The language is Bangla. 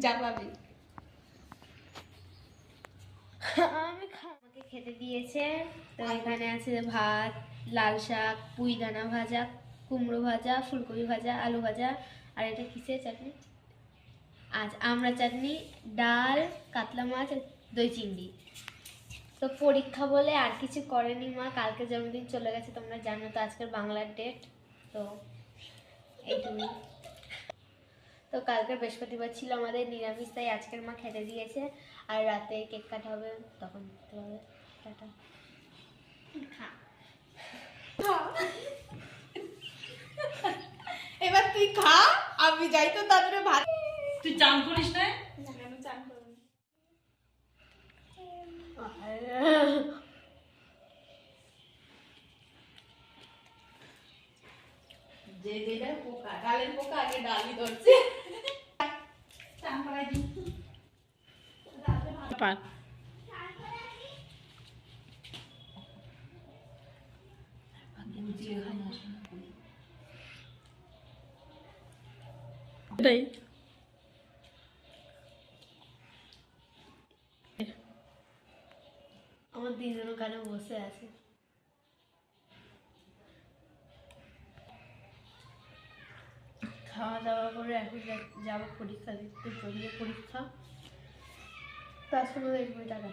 যাবাবে আমি আমাকে খেতে দিয়েছে। তো এখানে আছে ভাত, লাল শাক, পুঁই দানা ভাজা, কুমড়ো ভাজা, ফুলকপি ভাজা, আলু ভাজা, আর এটা কিসের চাটনি? আজ আমড়া চাটনি, ডাল, কাতলা মাছ, দই চিংড়ি। তো পরীক্ষা বলে আর কিছু করেনি মা, কালকে জন্মদিন চলে গেছে, তোমরা জানো তো আজকের বাংলার ডেট। তো এইটুকুই। তো কালকে বৃহস্পতিবার ছিল আমাদের নিরামিষ, তাই আজকের মা খেতে দিয়েছে। আর রাতে কেক কাটা হবে, তখন খেতে হবে। টাটা। এবার তুই খা, আমি যাই তো তারপরে ভাত। তুই চান করিস না? আমি চান করব। যে যেটা পোকা, ডালের পোকা আগে ডালই ধরছে। চান করাই দিই। পার এটাই আমার দিদির ওখানে বসে আছে। খাওয়া দাওয়া করে এখন যাবো পরীক্ষা দিতে, জড়িয়ে পরীক্ষা। তার সঙ্গে দেখবো টাকা।